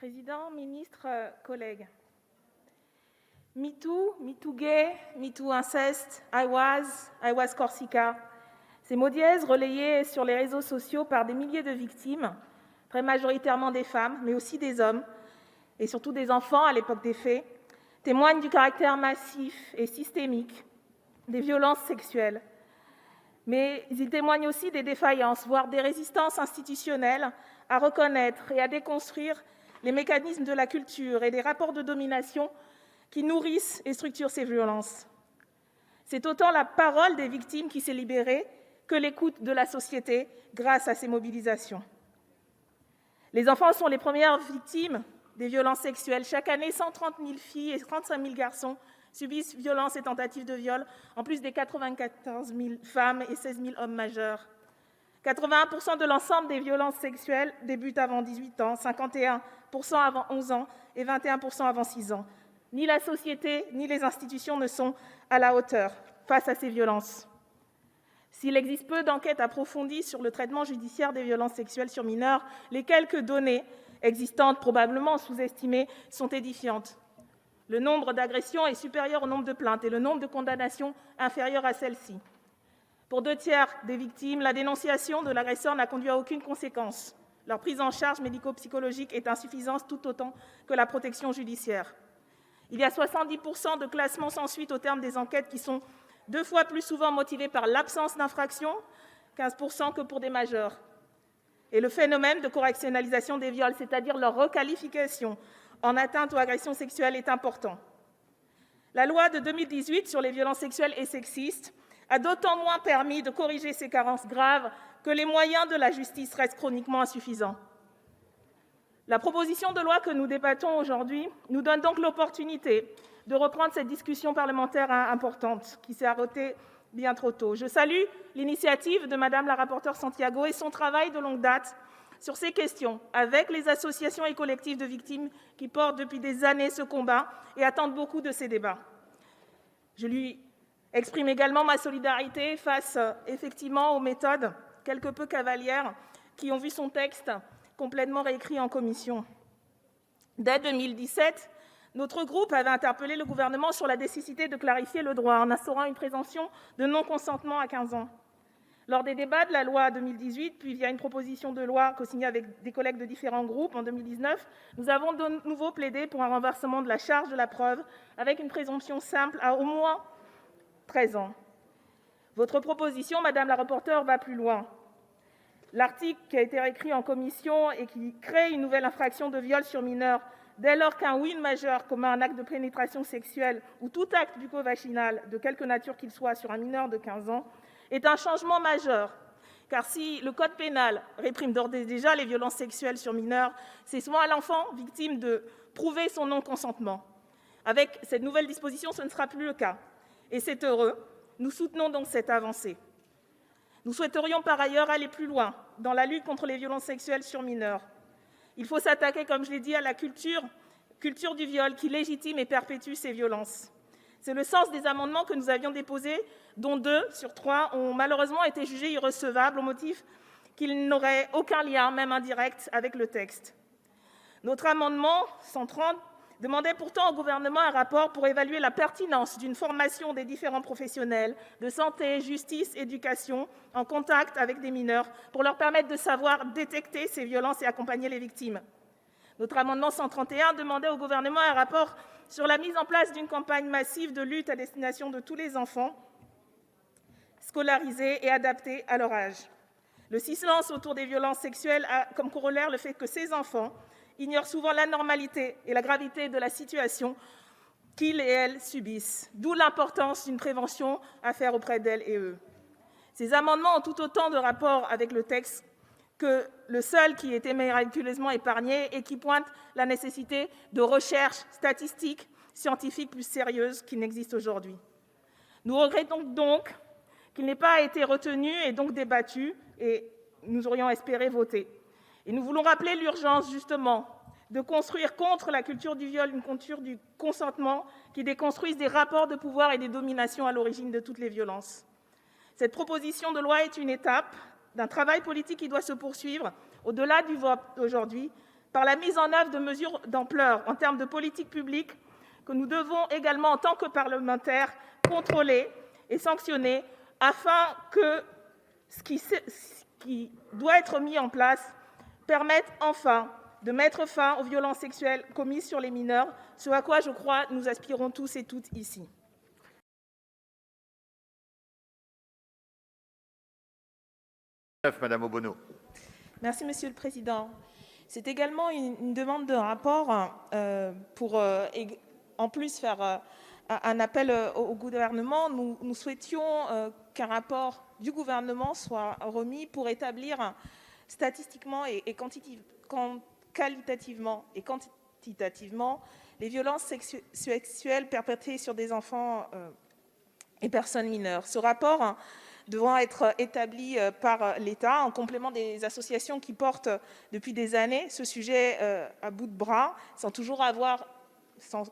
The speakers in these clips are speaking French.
Président, ministre, collègues. MeToo, MeToo gay, MeToo inceste, I was Corsica. Ces mots dièses relayés sur les réseaux sociaux par des milliers de victimes, très majoritairement des femmes, mais aussi des hommes, et surtout des enfants à l'époque des faits, témoignent du caractère massif et systémique des violences sexuelles. Mais ils témoignent aussi des défaillances, voire des résistances institutionnelles à reconnaître et à déconstruire les mécanismes de la culture et des rapports de domination qui nourrissent et structurent ces violences. C'est autant la parole des victimes qui s'est libérée que l'écoute de la société grâce à ces mobilisations. Les enfants sont les premières victimes des violences sexuelles. Chaque année, 130 000 filles et 35 000 garçons subissent violences et tentatives de viol, en plus des 94 000 femmes et 16 000 hommes majeurs. 81% de l'ensemble des violences sexuelles débutent avant 18 ans, 51% avant 11 ans et 21% avant 6 ans. Ni la société ni les institutions ne sont à la hauteur face à ces violences. S'il existe peu d'enquêtes approfondies sur le traitement judiciaire des violences sexuelles sur mineurs, les quelques données existantes, probablement sous-estimées, sont édifiantes. Le nombre d'agressions est supérieur au nombre de plaintes et le nombre de condamnations inférieur à celles-ci. Pour 2/3 des victimes, la dénonciation de l'agresseur n'a conduit à aucune conséquence. Leur prise en charge médico-psychologique est insuffisante tout autant que la protection judiciaire. Il y a 70% de classements sans suite au terme des enquêtes qui sont 2 fois plus souvent motivés par l'absence d'infraction, 15% que pour des majeurs. Et le phénomène de correctionnalisation des viols, c'est-à-dire leur requalification en atteinte ou agression sexuelle, est important. La loi de 2018 sur les violences sexuelles et sexistes a d'autant moins permis de corriger ces carences graves que les moyens de la justice restent chroniquement insuffisants. La proposition de loi que nous débattons aujourd'hui nous donne donc l'opportunité de reprendre cette discussion parlementaire importante qui s'est arrêtée bien trop tôt. Je salue l'initiative de Madame la rapporteure Santiago et son travail de longue date sur ces questions avec les associations et collectifs de victimes qui portent depuis des années ce combat et attendent beaucoup de ces débats. Je lui exprime également ma solidarité face effectivement aux méthodes quelque peu cavalières qui ont vu son texte complètement réécrit en commission. Dès 2017, notre groupe avait interpellé le gouvernement sur la nécessité de clarifier le droit en instaurant une présomption de non-consentement à 15 ans. Lors des débats de la loi 2018, puis via une proposition de loi co-signée avec des collègues de différents groupes en 2019, nous avons de nouveau plaidé pour un renversement de la charge de la preuve avec une présomption simple à au moins 13 ans. Votre proposition, Madame la rapporteure, va plus loin. L'article qui a été réécrit en commission et qui crée une nouvelle infraction de viol sur mineur dès lors qu'un ou une majeure commet un acte de pénétration sexuelle ou tout acte bucco-vaginal, de quelque nature qu'il soit, sur un mineur de 15 ans, est un changement majeur. Car si le code pénal réprime d'ores et déjà les violences sexuelles sur mineurs, c'est souvent à l'enfant victime de prouver son non-consentement. Avec cette nouvelle disposition, ce ne sera plus le cas. Et c'est heureux. Nous soutenons donc cette avancée. Nous souhaiterions par ailleurs aller plus loin dans la lutte contre les violences sexuelles sur mineurs. Il faut s'attaquer, comme je l'ai dit, à la culture du viol qui légitime et perpétue ces violences. C'est le sens des amendements que nous avions déposés, dont 2 sur 3 ont malheureusement été jugés irrecevables au motif qu'ils n'auraient aucun lien, même indirect, avec le texte. Notre amendement 130 demandait pourtant au gouvernement un rapport pour évaluer la pertinence d'une formation des différents professionnels de santé, justice, éducation, en contact avec des mineurs, pour leur permettre de savoir détecter ces violences et accompagner les victimes. Notre amendement 131 demandait au gouvernement un rapport sur la mise en place d'une campagne massive de lutte à destination de tous les enfants scolarisés et adaptés à leur âge. Le silence autour des violences sexuelles a comme corollaire le fait que ces enfants ignorent souvent la normalité et la gravité de la situation qu'ils et elles subissent, d'où l'importance d'une prévention à faire auprès d'elles et eux. Ces amendements ont tout autant de rapport avec le texte que le seul qui était miraculeusement épargné et qui pointe la nécessité de recherches statistiques scientifiques plus sérieuses qui n'existent aujourd'hui. Nous regrettons donc qu'il n'ait pas été retenu et donc débattu, et nous aurions espéré voter. Et nous voulons rappeler l'urgence, justement, de construire contre la culture du viol une culture du consentement qui déconstruise des rapports de pouvoir et des dominations à l'origine de toutes les violences. Cette proposition de loi est une étape d'un travail politique qui doit se poursuivre au-delà du vote aujourd'hui, par la mise en œuvre de mesures d'ampleur en termes de politique publique que nous devons également, en tant que parlementaires, contrôler et sanctionner afin que ce qui doit être mis en place permette enfin de mettre fin aux violences sexuelles commises sur les mineurs, ce à quoi, je crois, nous aspirons tous et toutes ici. Madame Obono. Merci, Monsieur le Président. C'est également une demande de rapport pour, en plus, faire un appel au gouvernement. Nous souhaitions qu'un rapport du gouvernement soit remis pour établir statistiquement et qualitativement et quantitativement les violences sexuelles perpétrées sur des enfants et personnes mineures. Ce rapport devant être établi par l'État en complément des associations qui portent depuis des années ce sujet à bout de bras, sans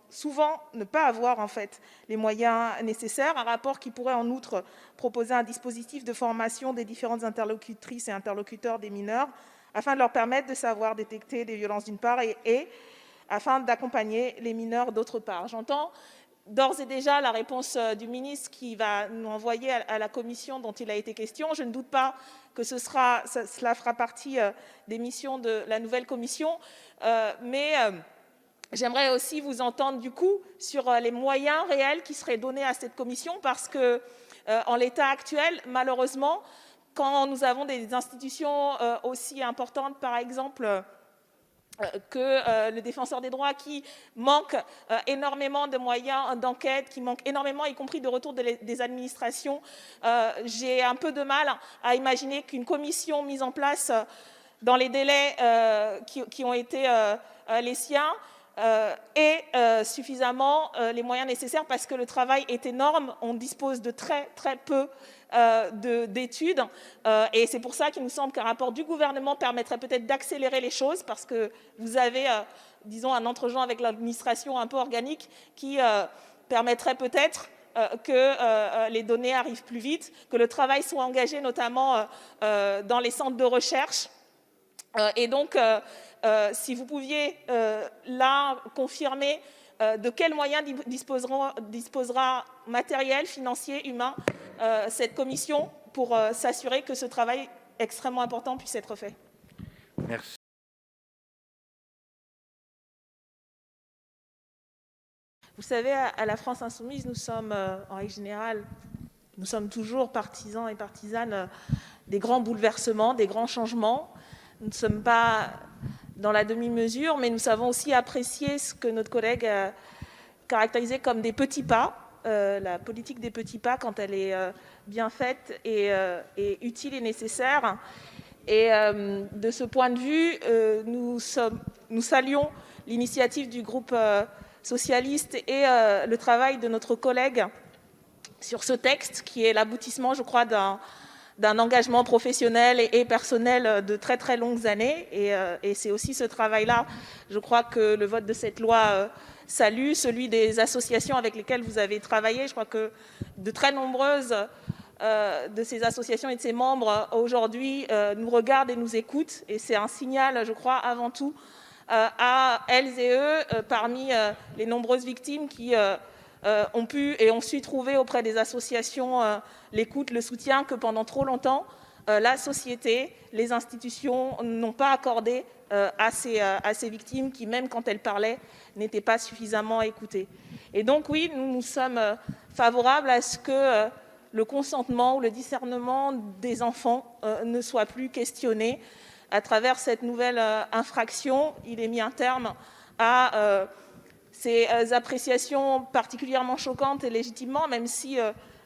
souvent ne pas avoir en fait les moyens nécessaires. Un rapport qui pourrait en outre proposer un dispositif de formation des différentes interlocutrices et interlocuteurs des mineurs afin de leur permettre de savoir détecter des violences d'une part et afin d'accompagner les mineurs d'autre part. J'entends d'ores et déjà la réponse du ministre qui va nous envoyer à la commission dont il a été question. Je ne doute pas que cela fera partie des missions de la nouvelle commission, mais j'aimerais aussi vous entendre du coup sur les moyens réels qui seraient donnés à cette commission parce que en l'état actuel, malheureusement, quand nous avons des institutions aussi importantes, par exemple, que le défenseur des droits qui manque énormément de moyens d'enquête, qui manque énormément, y compris de retour des administrations. J'ai un peu de mal à imaginer qu'une commission mise en place dans les délais qui ont été les siens ait suffisamment les moyens nécessaires parce que le travail est énorme. On dispose de très peu d'études et c'est pour ça qu'il nous semble qu'un rapport du gouvernement permettrait peut-être d'accélérer les choses parce que vous avez, disons, un entre-gens avec l'administration un peu organique qui permettrait peut-être que les données arrivent plus vite, que le travail soit engagé notamment dans les centres de recherche. Et donc, si vous pouviez là confirmer de quels moyens disposera matériel, financier, humain, cette commission pour s'assurer que ce travail extrêmement important puisse être fait. Merci. Vous savez, à la France insoumise, nous sommes, en règle générale, nous sommes toujours partisans et partisanes des grands bouleversements, des grands changements. Nous ne sommes pas dans la demi-mesure, mais nous savons aussi apprécier ce que notre collègue a caractérisé comme des petits pas. La politique des petits pas, quand elle est bien faite et utile et nécessaire. Et de ce point de vue, nous saluons l'initiative du groupe socialiste et le travail de notre collègue sur ce texte, qui est l'aboutissement, je crois, d'un engagement professionnel et personnel de très longues années. Et c'est aussi ce travail-là, je crois, que le vote de cette loi salue, celui des associations avec lesquelles vous avez travaillé. Je crois que de très nombreuses de ces associations et de ces membres aujourd'hui nous regardent et nous écoutent. Et c'est un signal, je crois, avant tout, à elles et eux, parmi les nombreuses victimes qui ont pu et ont su trouver auprès des associations l'écoute, le soutien que pendant trop longtemps, la société, les institutions n'ont pas accordé à ces victimes qui, même quand elles parlaient, n'étaient pas suffisamment écoutées. Et donc oui, nous sommes favorables à ce que le consentement ou le discernement des enfants ne soit plus questionné. À travers cette nouvelle infraction, il est mis un terme à ces appréciations particulièrement choquantes et légitimement, même si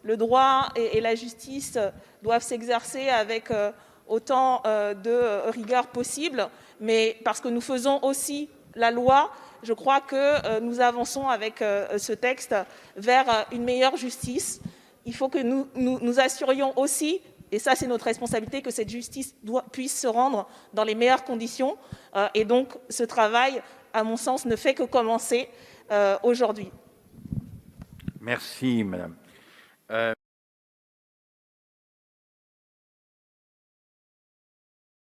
le droit et la justice doivent s'exercer avec autant de rigueur possible, mais parce que nous faisons aussi la loi, je crois que nous avançons avec ce texte vers une meilleure justice. Il faut que nous assurions aussi, et ça c'est notre responsabilité, que cette justice puisse se rendre dans les meilleures conditions. Et donc ce travail, à mon sens, ne fait que commencer aujourd'hui. Merci, madame.